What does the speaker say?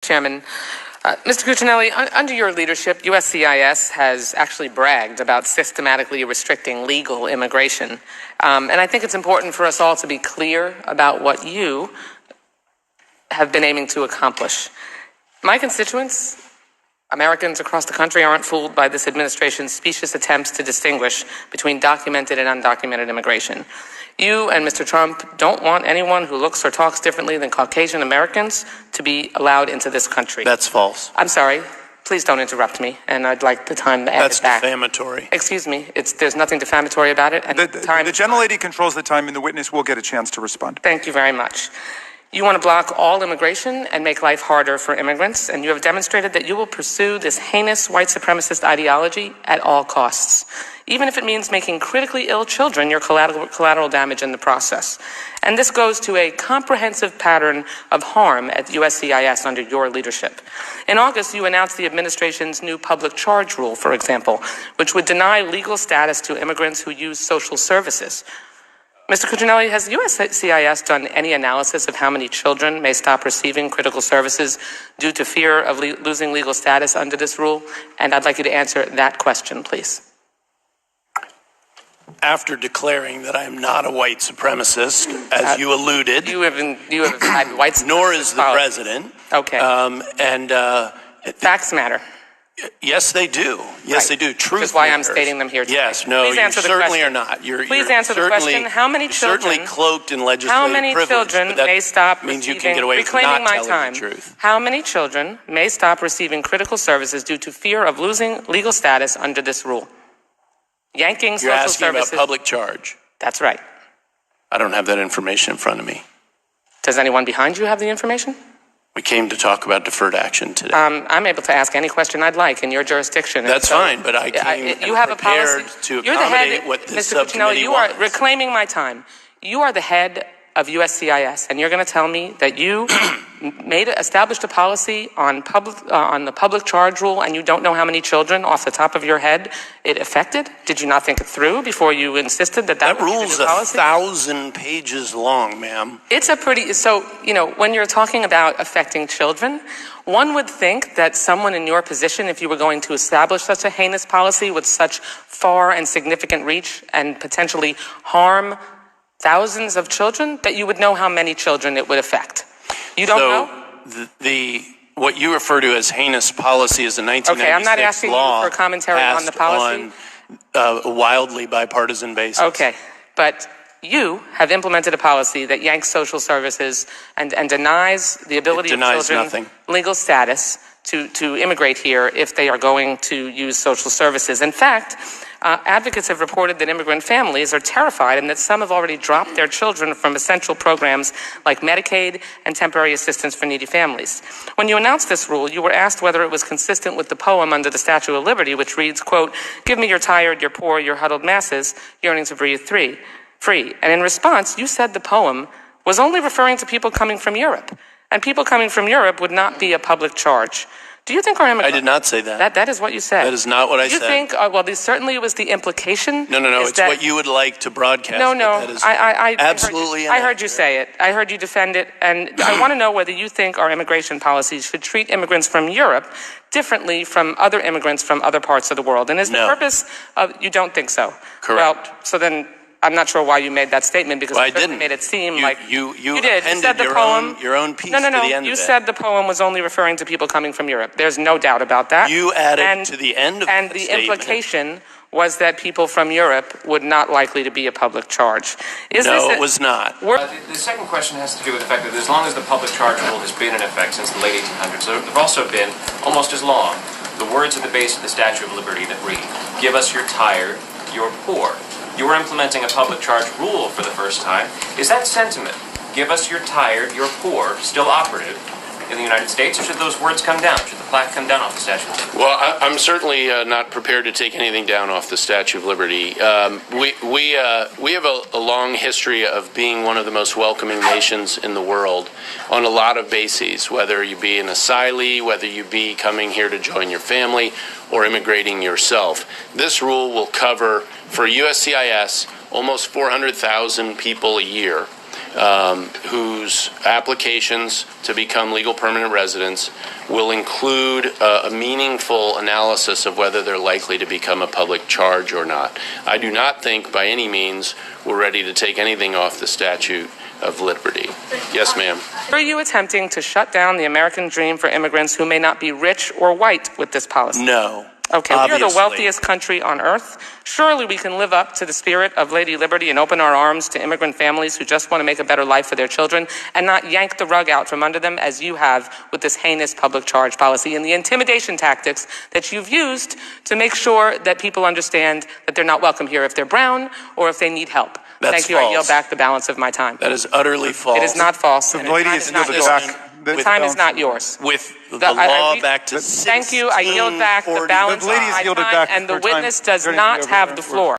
Chairman. Mr. Cuccinelli, under your leadership, USCIS has actually bragged about systematically restricting legal immigration. And I think it's important for us all to be clear about what you have been aiming to accomplish. My constituents, Americans across the country, aren't fooled by this administration's specious attempts to distinguish between documented and undocumented immigration. You and Mr. Trump don't want anyone who looks or talks differently than Caucasian Americans to be allowed into this country. That's false. I'm sorry. Please don't interrupt me, and I'd like the time to add That's it back. defamatory. Excuse me. There's nothing defamatory about it. And the gentlelady controls the time, and the witness will get a chance to respond. Thank you very much. You want to block all immigration and make life harder for immigrants, and you have demonstrated that you will pursue this heinous white supremacist ideology at all costs, even if it means making critically ill children your collateral damage in the process. And this goes to a comprehensive pattern of harm at USCIS under your leadership. In August, you announced the administration's new public charge rule, for example, which would deny legal status to immigrants who use social services. Mr. Cuccinelli, has USCIS done any analysis of how many children may stop receiving critical services due to fear of losing legal status under this rule? And I'd like you to answer that question, please. After declaring that I am not a white supremacist, as you alluded, you have had white supremacist nor is the president. Okay. Facts matter. Yes, they do. Yes, right. They do. Truth. Which is why matters. I'm stating them here today. Yes, no, Please answer you the certainly question. are not. Please answer the question. How many children? Certainly cloaked in legislative how many privilege, children but may stop means receiving, you can get away with reclaiming not my telling time? the truth. How many children may stop receiving critical services due to fear of losing legal status under this rule? Yanking You're social asking services. about public charge. That's right. I don't have that information in front of me. Does anyone behind you have the information? We came to talk about deferred action today. I'm able to ask any question I'd like in your jurisdiction. That's fine, but I came you have a policy to You're the head, accommodate what this Mr. Cuccinelli, subcommittee you wants. are reclaiming my time. You are the head of USCIS, and you're going to tell me that you established a policy on the public charge rule, and you don't know how many children off the top of your head it affected? Did you not think it through before you insisted that would be the new rule's policy? 1,000 pages long, ma'am. It's a pretty, when you're talking about affecting children, one would think that someone in your position, if you were going to establish such a heinous policy with such far and significant reach and potentially harm thousands of children, that you would know how many children it would affect. You don't know? What you refer to as heinous policy is a 1996 okay, I'm not asking law you for commentary on the policy. On a wildly bipartisan basis. Okay, but you have implemented a policy that yanks social services and denies the ability of children legal status to immigrate here if they are going to use social services. In fact, advocates have reported that immigrant families are terrified and that some have already dropped their children from essential programs like Medicaid and temporary assistance for needy families. When you announced this rule, you were asked whether it was consistent with the poem under the Statue of Liberty, which reads, quote, "Give me your tired, your poor, your huddled masses, yearning to breathe free." And in response, you said the poem was only referring to people coming from Europe, and people coming from Europe would not be a public charge. Do you think our immigrants... I did not say that. That is what you said. That is not what I said. Do you think... certainly it was the implication. No. It's what you would like to broadcast. No. I heard you say it. I heard you defend it. And I want to know whether you think our immigration policies should treat immigrants from Europe differently from other immigrants from other parts of the world. And is the purpose of... You don't think so? Correct. Well, so then... I'm not sure why you made that statement because I didn't. Made it seem like you did. You said the poem. Your own piece to the end You of it. said the poem was only referring to people coming from Europe. There's no doubt about that. You added to the end of and the implication was that people from Europe would not likely to be a public charge. It was not. The second question has to do with the fact that as long as the public charge rule has been in effect since the late 1800s, there have also been, almost as long, the words at the base of the Statue of Liberty that read, "Give us your tired, your poor." You were implementing a public charge rule for the first time. Is that sentiment, "Give us your tired, your poor," still operative in the United States, or should those words come down? Should the plaque come down off the Statue of Liberty? Well, I'm certainly not prepared to take anything down off the Statue of Liberty. We have a long history of being one of the most welcoming nations in the world on a lot of bases, whether you be an asylee, whether you be coming here to join your family, or immigrating yourself. This rule will cover, for USCIS, almost 400,000 people a year whose applications to become legal permanent residents will include a meaningful analysis of whether they're likely to become a public charge or not. I do not think by any means we're ready to take anything off the statute of liberty. Yes, ma'am. Are you attempting to shut down the American dream for immigrants who may not be rich or white with this policy? No. Okay, we are the wealthiest country on earth. Surely we can live up to the spirit of Lady Liberty and open our arms to immigrant families who just want to make a better life for their children and not yank the rug out from under them as you have with this heinous public charge policy and the intimidation tactics that you've used to make sure that people understand that they're not welcome here if they're brown or if they need help. That's Thank you. false. I yield back the balance of my time. That is utterly false. It is not false. The and lady time is is not yielded yours. back. The time is not yours. With the law back to 1640. Thank you. I yield back the balance The lady of is my yielded time, back and the her time. witness does Attorney not over have there. the floor.